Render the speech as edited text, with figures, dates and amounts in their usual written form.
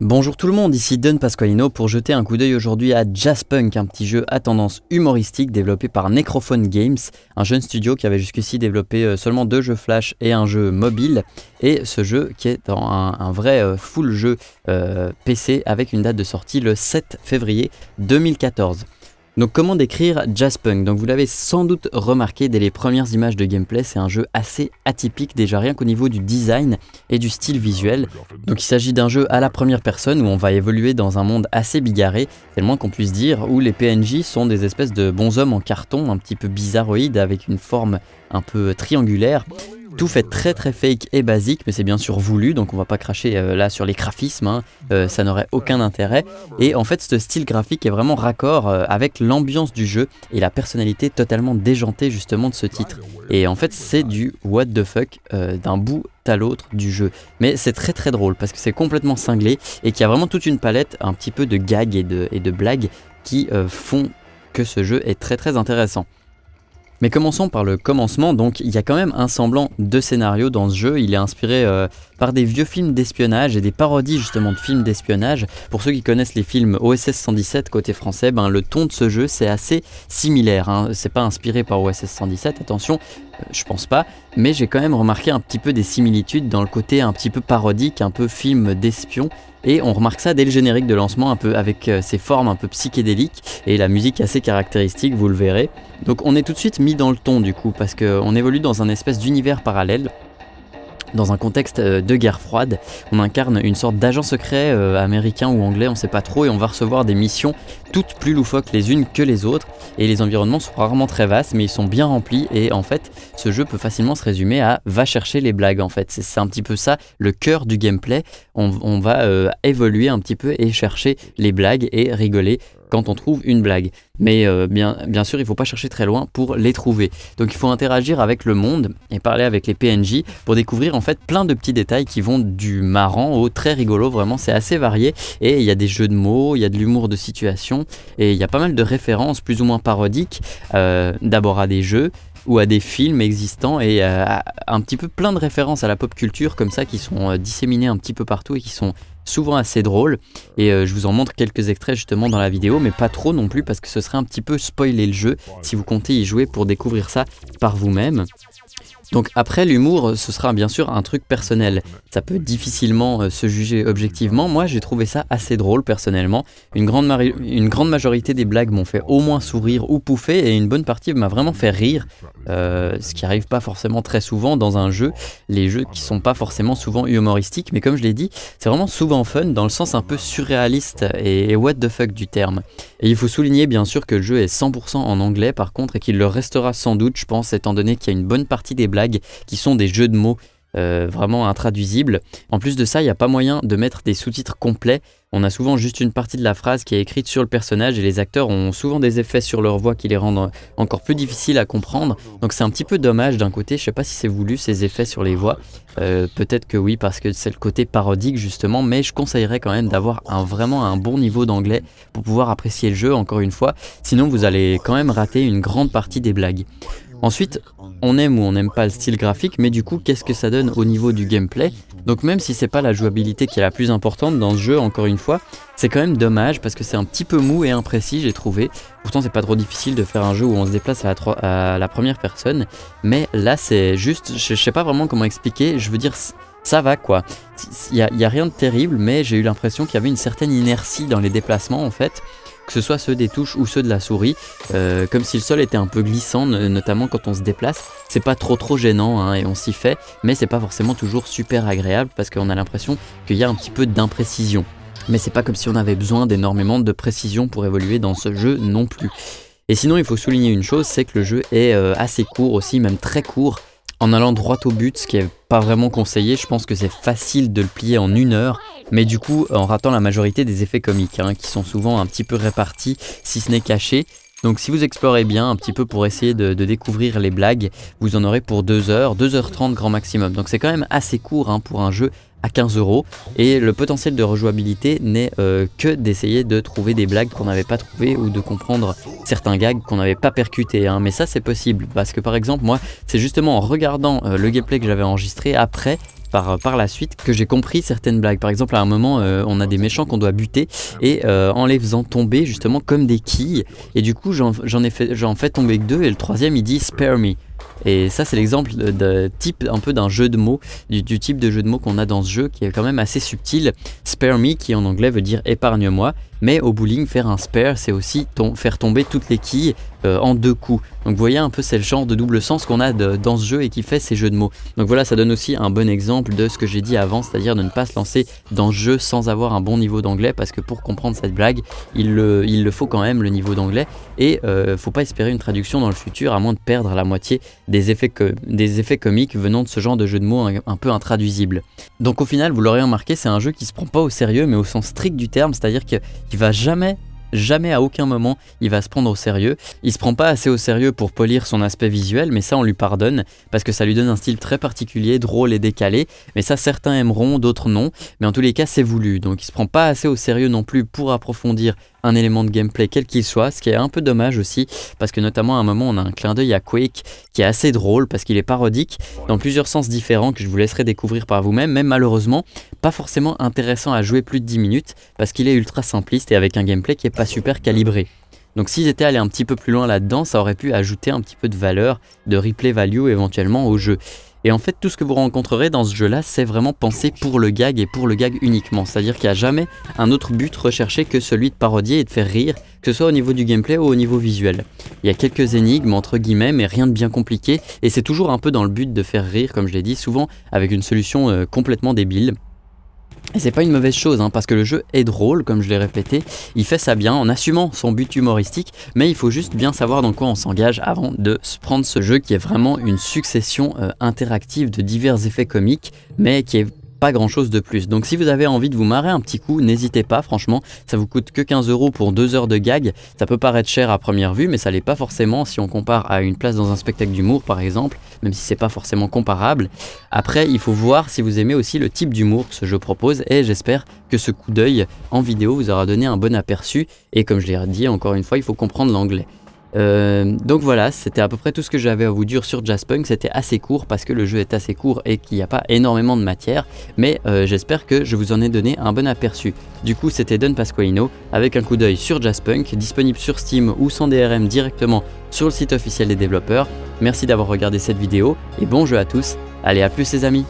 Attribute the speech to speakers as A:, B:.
A: Bonjour tout le monde, ici Don Pasqualino pour jeter un coup d'œil aujourd'hui à Jazzpunk, un petit jeu à tendance humoristique développé par Necrophone Games, un jeune studio qui avait jusqu'ici développé seulement 2 jeux Flash et un jeu mobile, et ce jeu qui est un vrai full jeu PC avec une date de sortie le 7 février 2014. Donc comment décrire Jazzpunk? Donc vous l'avez sans doute remarqué dès les premières images de gameplay, c'est un jeu assez atypique déjà rien qu'au niveau du design et du style visuel. Donc il s'agit d'un jeu à la première personne où on va évoluer dans un monde assez bigarré, c'est le moins qu'on puisse dire, où les PNJ sont des espèces de bonshommes en carton un petit peu bizarroïdes avec une forme un peu triangulaire. Tout fait très fake et basique, mais c'est bien sûr voulu, donc on va pas cracher là sur les graphismes, hein, ça n'aurait aucun intérêt. Et en fait ce style graphique est vraiment raccord avec l'ambiance du jeu et la personnalité totalement déjantée justement de ce titre. Et en fait c'est du what the fuck d'un bout à l'autre du jeu. Mais c'est très drôle parce que c'est complètement cinglé et qu'il y a vraiment toute une palette un petit peu de gags et de blagues qui font que ce jeu est très intéressant. Mais commençons par le commencement, donc il y a quand même un semblant de scénario dans ce jeu, il est inspiré par des vieux films d'espionnage et des parodies justement de films d'espionnage. Pour ceux qui connaissent les films OSS 117 côté français, ben, le ton de ce jeu c'est assez similaire, hein. C'est pas inspiré par OSS 117, attention, je pense pas, mais j'ai quand même remarqué un petit peu des similitudes dans le côté un petit peu parodique, un peu film d'espion. Et on remarque ça dès le générique de lancement, un peu avec ses formes un peu psychédéliques et la musique assez caractéristique, vous le verrez. Donc on est tout de suite mis dans le ton du coup, parce qu'on évolue dans un espèce d'univers parallèle. Dans un contexte de guerre froide, on incarne une sorte d'agent secret américain ou anglais, on sait pas trop, et on va recevoir des missions toutes plus loufoques les unes que les autres, et les environnements sont rarement très vastes, mais ils sont bien remplis, et en fait, ce jeu peut facilement se résumer à va chercher les blagues en fait, c'est un petit peu ça, le cœur du gameplay, on va évoluer un petit peu et chercher les blagues et rigoler quand on trouve une blague. Mais bien sûr, il ne faut pas chercher très loin pour les trouver. Donc il faut interagir avec le monde et parler avec les PNJ pour découvrir en fait plein de petits détails qui vont du marrant au très rigolo. Vraiment, c'est assez varié. Et il y a des jeux de mots, il y a de l'humour de situation et il y a pas mal de références plus ou moins parodiques d'abord à des jeux ou à des films existants et un petit peu plein de références à la pop culture comme ça qui sont disséminées un petit peu partout et qui sont souvent assez drôles, et je vous en montre quelques extraits justement dans la vidéo, mais pas trop non plus parce que ce serait un petit peu spoiler le jeu si vous comptez y jouer pour découvrir ça par vous-même. Donc après l'humour, ce sera bien sûr un truc personnel, ça peut difficilement se juger objectivement. Moi j'ai trouvé ça assez drôle personnellement, une grande majorité des blagues m'ont fait au moins sourire ou pouffer, et une bonne partie m'a vraiment fait rire, ce qui arrive pas forcément très souvent dans un jeu, les jeux qui sont pas forcément souvent humoristiques, mais comme je l'ai dit, c'est vraiment souvent fun dans le sens un peu surréaliste et what the fuck du terme. Et il faut souligner bien sûr que le jeu est 100% en anglais par contre, et qu'il le restera sans doute je pense, étant donné qu'il y a une bonne partie des blagues qui sont des jeux de mots vraiment intraduisibles. En plus de ça, il n'y a pas moyen de mettre des sous-titres complets. On a souvent juste une partie de la phrase qui est écrite sur le personnage, et les acteurs ont souvent des effets sur leur voix qui les rendent encore plus difficiles à comprendre. Donc c'est un petit peu dommage d'un côté, je sais pas si c'est voulu ces effets sur les voix. Peut-être que oui parce que c'est le côté parodique justement, mais je conseillerais quand même d'avoir vraiment un bon niveau d'anglais pour pouvoir apprécier le jeu encore une fois. Sinon vous allez quand même rater une grande partie des blagues. Ensuite, on aime ou on n'aime pas le style graphique, mais du coup, qu'est-ce que ça donne au niveau du gameplay? Donc même si c'est pas la jouabilité qui est la plus importante dans ce jeu, encore une fois, c'est quand même dommage parce que c'est un petit peu mou et imprécis, j'ai trouvé. Pourtant, c'est pas trop difficile de faire un jeu où on se déplace à la première personne, mais là, c'est juste, je sais pas vraiment comment expliquer, je veux dire, ça va quoi. Il y a rien de terrible, mais j'ai eu l'impression qu'il y avait une certaine inertie dans les déplacements en fait. Que ce soit ceux des touches ou ceux de la souris, comme si le sol était un peu glissant, notamment quand on se déplace. C'est pas trop gênant hein, et on s'y fait, mais c'est pas forcément toujours super agréable parce qu'on a l'impression qu'il y a un petit peu d'imprécision. Mais c'est pas comme si on avait besoin d'énormément de précision pour évoluer dans ce jeu non plus. Et sinon il faut souligner une chose, c'est que le jeu est assez court aussi, même très court. En allant droit au but, ce qui est pas vraiment conseillé, je pense que c'est facile de le plier en 1 heure, mais du coup en ratant la majorité des effets comiques, hein, qui sont souvent un petit peu répartis, si ce n'est cachés. Donc si vous explorez bien un petit peu pour essayer de découvrir les blagues, vous en aurez pour 2 heures, 2h30 grand maximum. Donc c'est quand même assez court hein, pour un jeu à 15 € et le potentiel de rejouabilité n'est que d'essayer de trouver des blagues qu'on n'avait pas trouvées ou de comprendre certains gags qu'on n'avait pas percutés, hein. Mais ça c'est possible parce que par exemple moi c'est justement en regardant le gameplay que j'avais enregistré après par la suite que j'ai compris certaines blagues. Par exemple à un moment on a des méchants qu'on doit buter et en les faisant tomber justement comme des quilles, et du coup j'en fais tomber que 2 et le troisième il dit spare me. Et ça c'est l'exemple de type un peu d'un jeu de mots, du type de jeu de mots qu'on a dans ce jeu qui est quand même assez subtil. Spare me qui en anglais veut dire épargne-moi, mais au bowling faire un spare c'est aussi faire tomber toutes les quilles en 2 coups. Donc vous voyez un peu c'est le genre de double sens qu'on a dans ce jeu et qui fait ces jeux de mots. Donc voilà, ça donne aussi un bon exemple de ce que j'ai dit avant, c'est-à-dire de ne pas se lancer dans ce jeu sans avoir un bon niveau d'anglais, parce que pour comprendre cette blague il le faut quand même le niveau d'anglais, et faut pas espérer une traduction dans le futur à moins de perdre la moitié des effets comiques venant de ce genre de jeu de mots un peu intraduisible. Donc au final vous l'aurez remarqué, c'est un jeu qui se prend pas au sérieux mais au sens strict du terme, c'est-à-dire qu'il va jamais à aucun moment il va se prendre au sérieux. Il se prend pas assez au sérieux pour polir son aspect visuel, mais ça on lui pardonne parce que ça lui donne un style très particulier, drôle et décalé, mais ça certains aimeront, d'autres non, mais en tous les cas c'est voulu. Donc il se prend pas assez au sérieux non plus pour approfondir un élément de gameplay quel qu'il soit, ce qui est un peu dommage aussi parce que notamment à un moment on a un clin d'œil à Quake qui est assez drôle parce qu'il est parodique dans plusieurs sens différents que je vous laisserai découvrir par vous-même, mais malheureusement pas forcément intéressant à jouer plus de 10 minutes parce qu'il est ultra simpliste et avec un gameplay qui est pas super calibré. Donc s'ils étaient allés un petit peu plus loin là-dedans, ça aurait pu ajouter un petit peu de valeur, de replay value éventuellement au jeu. Et en fait tout ce que vous rencontrerez dans ce jeu là c'est vraiment pensé pour le gag et pour le gag uniquement, c'est à dire qu'il n'y a jamais un autre but recherché que celui de parodier et de faire rire, que ce soit au niveau du gameplay ou au niveau visuel. Il y a quelques énigmes entre guillemets mais rien de bien compliqué, et c'est toujours un peu dans le but de faire rire comme je l'ai dit, souvent avec une solution complètement débile. Et c'est pas une mauvaise chose hein, parce que le jeu est drôle comme je l'ai répété, il fait ça bien en assumant son but humoristique, mais il faut juste bien savoir dans quoi on s'engage avant de se prendre ce jeu qui est vraiment une succession interactive de divers effets comiques mais qui est pas grand chose de plus. Donc si vous avez envie de vous marrer un petit coup, n'hésitez pas, franchement ça vous coûte que 15 € pour 2 heures de gag. Ça peut paraître cher à première vue mais ça l'est pas forcément si on compare à une place dans un spectacle d'humour par exemple, même si c'est pas forcément comparable. Après il faut voir si vous aimez aussi le type d'humour que ce jeu propose, et j'espère que ce coup d'œil en vidéo vous aura donné un bon aperçu, et comme je l'ai dit encore une fois il faut comprendre l'anglais. Donc voilà, c'était à peu près tout ce que j'avais à vous dire sur Jazzpunk. C'était assez court parce que le jeu est assez court et qu'il n'y a pas énormément de matière, mais j'espère que je vous en ai donné un bon aperçu. Du coup c'était Don Pasqualino avec un coup d'œil sur Jazzpunk, disponible sur Steam ou sans DRM directement sur le site officiel des développeurs. Merci d'avoir regardé cette vidéo et bon jeu à tous, allez à plus les amis.